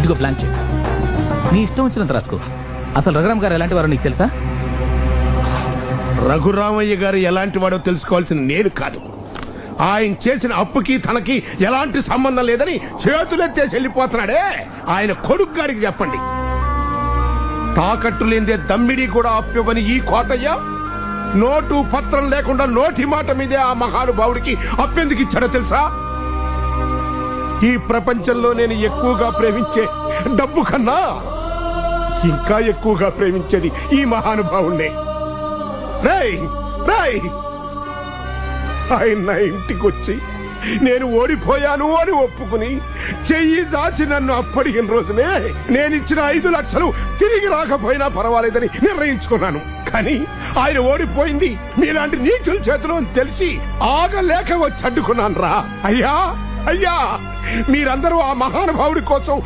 ఇదిగో ప్లాన్ చేయి. నీ ఇష్టం వచ్చినంత రాసుకో. అసలు రఘురామ్ గారు ఎలాంటి వారో నీకు తెలుసా? రఘురామయ్య గారు ఎలాంటి వాడో తెలుసుకోవాల్సిన నేను కాదు. ఆయన చేసిన అప్పుకి తనకి ఎలాంటి సంబంధం లేదని చేతులెత్తేసి వెళ్ళిపోతున్నాడే ఆయన కొడుకు గారికి చెప్పండి. తాకట్టు లేదే దమ్మిడి కూడా అప్పివ్వని ఈ కోటయ్య నోటు పత్రం లేకుండా నోటి మాట మీదే ఆ మహానుభావుడికి అప్పెందుకు ఇచ్చాడో తెలుసా? ఈ ప్రపంచంలో నేను ఎక్కువగా ప్రేమించే డబ్బు కన్నా ఇంకా ఎక్కువగా ప్రేమించేది ఈ మహానుభావుణ్ణే. రేయ్ రేయ్, ఆయన నా ఇంటికొచ్చి నేను ఓడిపోయాను అని ఒప్పుకుని చెయ్యి దాచి నన్ను అప్పడిగిన రోజునే నేనిచ్చిన 5 లక్షలు తిరిగి రాకపోయినా పర్వాలేదని నిర్ణయించుకున్నాను. కానీ ఆయన ఓడిపోయింది మీలాంటి నీచుల చేతిలో అని తెలిసి ఆగలేక వచ్చి అడ్డుకున్నాను రా. అయ్యా అయ్యా, మీరందరూ ఆ మహానుభావుడి కోసం